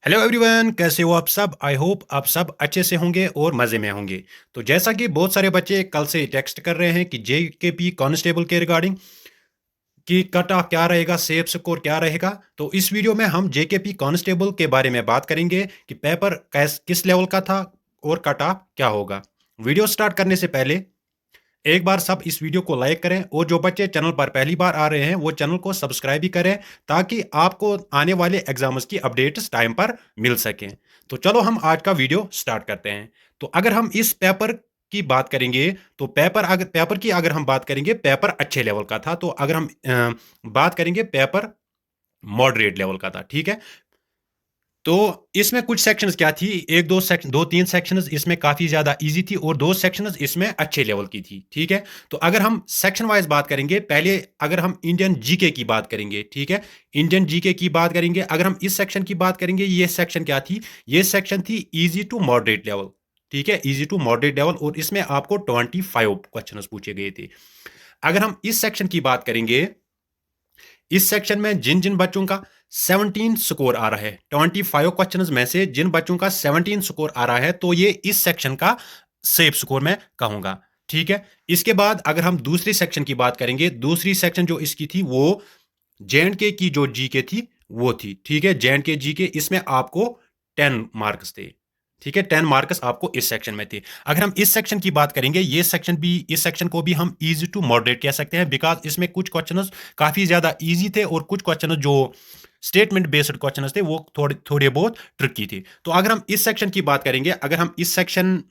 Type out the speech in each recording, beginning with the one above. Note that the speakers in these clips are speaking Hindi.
हेलो एवरीवन, कैसे हो आप सब। आई होप आप सब अच्छे से होंगे और मज़े में होंगे। तो जैसा कि बहुत सारे बच्चे कल से टेक्स्ट कर रहे हैं कि जेकेपी कांस्टेबल के रिगार्डिंग कि कट ऑफ क्या रहेगा, सेफ स्कोर क्या रहेगा। तो इस वीडियो में हम जेकेपी कांस्टेबल के बारे में बात करेंगे कि पेपर किस लेवल का था और कट ऑफ क्या होगा। वीडियो स्टार्ट करने से पहले एक बार सब इस वीडियो को लाइक करें और जो बच्चे चैनल पर पहली बार आ रहे हैं वो चैनल को सब्सक्राइब भी करें ताकि आपको आने वाले एग्जाम्स की अपडेट्स टाइम पर मिल सकें। तो चलो हम आज का वीडियो स्टार्ट करते हैं। तो अगर हम इस पेपर की बात करेंगे तो पेपर की अगर हम बात करेंगे, पेपर अच्छे लेवल का था। तो अगर हम बात करेंगे, पेपर मॉडरेट लेवल का था। ठीक है। तो इसमें कुछ सेक्शंस क्या थी, एक दो सेक्शन, दो तीन सेक्शंस इसमें काफी ज्यादा इजी थी और दो सेक्शंस इसमें अच्छे लेवल की थी। ठीक है। तो अगर हम सेक्शन वाइज बात करेंगे, पहले अगर हम इंडियन जीके की बात करेंगे, ठीक है, इंडियन जीके की बात करेंगे। अगर हम इस सेक्शन की बात करेंगे, ये सेक्शन क्या थी, ये सेक्शन थी इजी टू मॉडरेट लेवल। ठीक है, इजी टू मॉडरेट लेवल, और इसमें आपको 25 क्वेश्चन पूछे गए थे। अगर हम इस सेक्शन की बात करेंगे, इस सेक्शन में जिन जिन बच्चों का 17 स्कोर आ रहा है, 25 क्वेश्चंस में से जिन बच्चों का 17 स्कोर आ रहा है, तो ये इस सेक्शन का सेफ स्कोर मैं कहूंगा। ठीक है। इसके बाद अगर हम दूसरी सेक्शन की बात करेंगे, दूसरी सेक्शन जो इसकी थी वो जे की जो जीके थी वो थी। ठीक है, जे जीके, इसमें आपको 10 मार्क्स थे। ठीक है, 10 मार्क्स आपको इस सेक्शन में थे। अगर हम इस सेक्शन की बात करेंगे, ये सेक्शन भी, इस सेक्शन को भी हम इजी टू मॉडरेट कह सकते हैं, बिकॉज इसमें कुछ क्वेश्चन काफी ज्यादा इजी थे और कुछ क्वेश्चन जो स्टेटमेंट बेस्ड क्वेश्चन थे वो थोड़े थोड़े बहुत ट्रिकी थे। तो अगर हम इस सेक्शन की बात करेंगे, अगर हम इस सेक्शन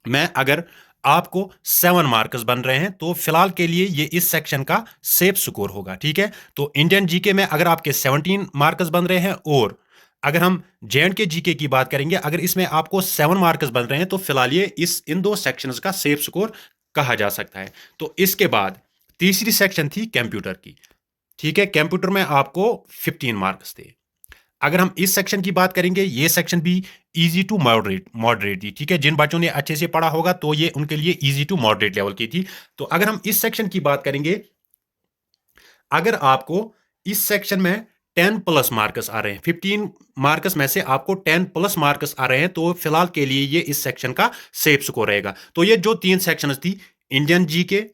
में अगर आपको 7 मार्क्स बन रहे हैं तो फिलहाल के लिए ये इस सेक्शन का सेफ स्कोर होगा। ठीक है। तो इंडियन जीके में अगर आपके 17 मार्क्स बन रहे हैं, और अगर हम जे जीके की बात करेंगे, अगर इसमें आपको 7 मार्क्स बन रहे हैं, तो फिलहाल ये इन दो सेक्शंस का सेफ स्कोर कहा जा सकता है। तो इसके बाद तीसरी सेक्शन थी कंप्यूटर की। ठीक है, कंप्यूटर में आपको 15 मार्क्स थे। अगर हम इस सेक्शन की बात करेंगे, ये सेक्शन भी इजी टू मॉडरेट मॉडरेट थी। ठीक है, जिन बच्चों ने अच्छे से पढ़ा होगा तो ये उनके लिए इजी टू मॉडरेट लेवल की थी। तो अगर हम इस सेक्शन की बात करेंगे, अगर आपको इस सेक्शन में 10 प्लस मार्क्स आ रहे हैं, 15 मार्क्स में से आपको 10 प्लस मार्क्स आ रहे हैं, तो फिलहाल के लिए ये इस सेक्शन का सेफ स्कोर रहेगा। तो ये जो तीन सेक्शन थी, Indian GK,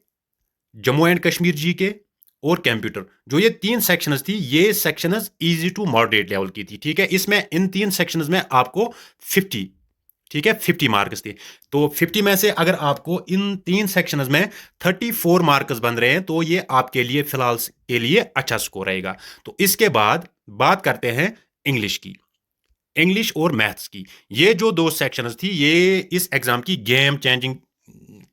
Jammu and Kashmir GK और कंप्यूटर, जो ये तीन सेक्शंस थी, ये sections easy to moderate level की थी। ठीक है, इसमें इन तीन सेक्शंस में आपको 50, ठीक है, 50 मार्क्स थे। तो 50 में से अगर आपको इन तीन सेक्शंस में 34 मार्क्स बन रहे हैं, तो ये आपके लिए फिलहाल के लिए अच्छा स्कोर रहेगा। तो इसके बाद बात करते हैं इंग्लिश की, इंग्लिश और मैथ्स की। ये जो दो सेक्शंस थी, ये इस एग्जाम की गेम चेंजिंग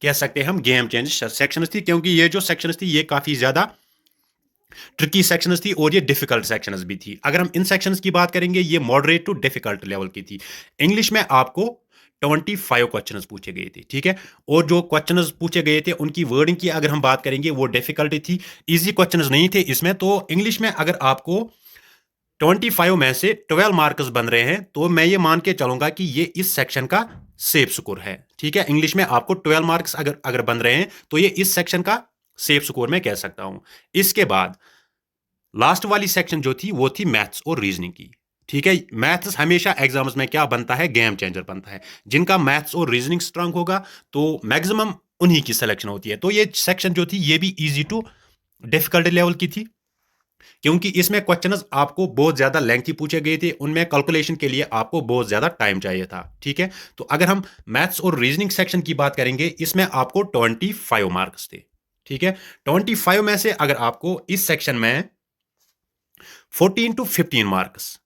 कह सकते हैं हम, गेम चेंज सेक्शंस थी, क्योंकि ये जो सेक्शंस थी ये काफी ज्यादा ट्रिकी सेक्शंस थी और ये डिफिकल्ट सेक्शंस भी थी। अगर हम इन सेक्शंस की बात करेंगे, ये मॉडरेट टू डिफिकल्ट लेवल की थी। इंग्लिश में आपको 25 क्वेश्चंस पूछे गए थे। ठीक है, और जो क्वेश्चंस पूछे गए थे उनकी वर्डिंग की अगर हम बात करेंगे, वो डिफिकल्ट थी, इजी क्वेश्चंस नहीं थे इसमें। तो इंग्लिश में अगर आपको 25 में से 12 मार्क्स बन रहे हैं, तो मैं ये मान के चलूंगा कि ये इस सेक्शन का सेफ स्कोर है। ठीक है, इंग्लिश में आपको 12 मार्क्स अगर अगर बन रहे हैं, तो ये इस सेक्शन का सेफ स्कोर मैं कह सकता हूं। इसके बाद लास्ट वाली सेक्शन जो थी वो थी मैथ्स और रीजनिंग की। ठीक है, मैथ्स हमेशा एग्जाम्स में क्या बनता है, गेम चेंजर बनता है। जिनका मैथ्स और रीजनिंग स्ट्रांग होगा तो मैक्सिमम उन्हीं की सिलेक्शन होती है। तो ये सेक्शन जो थी ये भी इजी टू डिफिकल्ट लेवल की थी, क्योंकि इसमें क्वेश्चंस आपको बहुत ज्यादा लेंथी पूछे गए थे, उनमें कैलकुलेशन के लिए आपको बहुत ज्यादा टाइम चाहिए था। ठीक है, तो अगर हम मैथ्स और रीजनिंग सेक्शन की बात करेंगे, इसमें आपको 25 मार्क्स थे। ठीक है, 25 में से अगर आपको इस सेक्शन में 14 to 15 मार्क्स,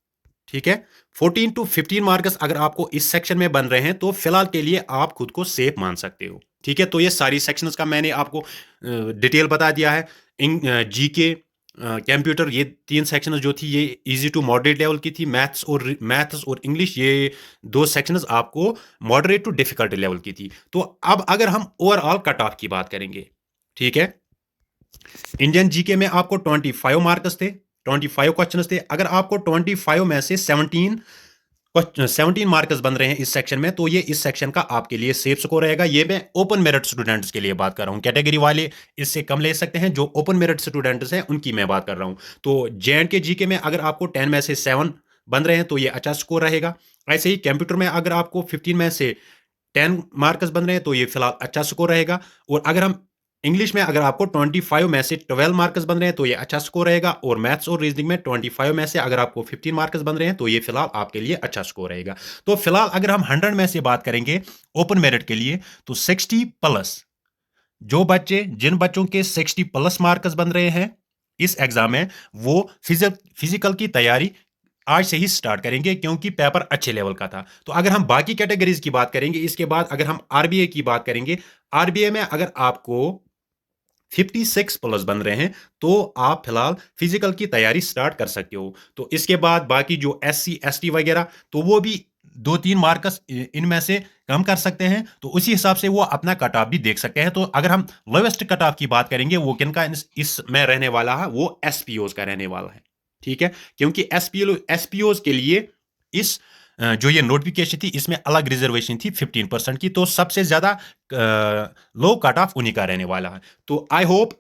ठीक है, 14 to 15 मार्क्स अगर आपको इस सेक्शन में बन रहे हैं, तो फिलहाल के लिए आप खुद को सेफ मान सकते हो। ठीक है, तो ये सारी सेक्शंस का मैंने आपको डिटेल बता दिया है। जीके, कंप्यूटर, ये तीन सेक्शंस जो थी ये इजी टू मॉडरेट लेवल की थी। मैथ्स और इंग्लिश, ये दो सेक्शंस आपको मॉडरेट टू डिफिकल्ट लेवल की थी। तो अब अगर हम ओवरऑल कट ऑफ की बात करेंगे, ठीक है, इंडियन जीके में आपको 25 मार्क्स थे, 25 क्वेश्चन थे। अगर आपको 25 में से 17 मार्क्स बन रहे हैं इस सेक्शन में, तो ये इस सेक्शन का आपके लिए सेफ स्कोर रहेगा। ये मैं ओपन मेरिट स्टूडेंट्स के लिए बात कर रहा हूं, कैटेगरी वाले इससे कम ले सकते हैं, जो ओपन मेरिट स्टूडेंट्स हैं उनकी मैं बात कर रहा हूं। तो जे के जीके में अगर आपको 10 में से 7 बन रहे हैं तो ये अच्छा स्कोर रहेगा। ऐसे ही कंप्यूटर में अगर आपको 15 में से 10 मार्क्स बन रहे हैं तो ये फिलहाल अच्छा स्कोर रहेगा। और अगर हम इंग्लिश में अगर आपको 25 में से 12 मार्क्स बन रहे हैं तो ये अच्छा स्कोर रहेगा। और मैथ्स और रीजनिंग में 25 में से अगर आपको 15 मार्क्स बन रहे हैं तो ये फिलहाल आपके लिए अच्छा स्कोर रहेगा। तो फिलहाल अगर हम 100 में से बात करेंगे ओपन मेरिट के लिए तो 60 प्लस, जिन बच्चों के 60 प्लस मार्क्स बन रहे हैं इस एग्जाम में, वो फिजिकल की तैयारी आज से ही स्टार्ट करेंगे क्योंकि पेपर अच्छे लेवल का था। तो अगर हम बाकी कैटेगरीज की बात करेंगे, इसके बाद अगर हम आरबीए की बात करेंगे, आरबीए में अगर आपको 56 प्लस बन रहे हैं तो आप फिलहाल फिजिकल की तैयारी स्टार्ट कर सकते हो। तो इसके बाद बाकी जो एससी एसटी वगैरह, तो वो भी 2-3 मार्क्स इनमें से कम कर सकते हैं, तो उसी हिसाब से वो अपना कट ऑफ भी देख सकते हैं। तो अगर हम लोवेस्ट कट ऑफ की बात करेंगे वो किनका इसमें रहने वाला है, वो एसपीओज का रहने वाला है। ठीक है, क्योंकि एसपीओज के लिए इस जो ये नोटिफिकेशन थी इसमें अलग रिजर्वेशन थी 15% की, तो सबसे ज्यादा लो कट ऑफ उन्हीं का रहने वाला है। तो आई होप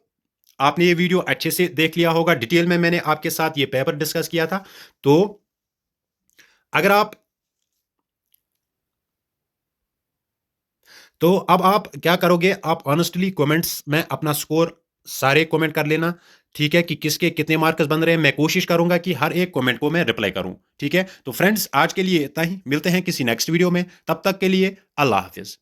आपने ये वीडियो अच्छे से देख लिया होगा। डिटेल में मैंने आपके साथ ये पेपर डिस्कस किया था। तो अगर आप तो अब आप क्या करोगे, आप ऑनेस्टली कमेंट्स में अपना स्कोर सारे कमेंट कर लेना। ठीक है, कि किसके कितने मार्क्स बन रहे हैं। मैं कोशिश करूंगा कि हर एक कमेंट को मैं रिप्लाई करूं। ठीक है, तो फ्रेंड्स आज के लिए इतना ही, मिलते हैं किसी नेक्स्ट वीडियो में, तब तक के लिए अल्लाह हाफिज।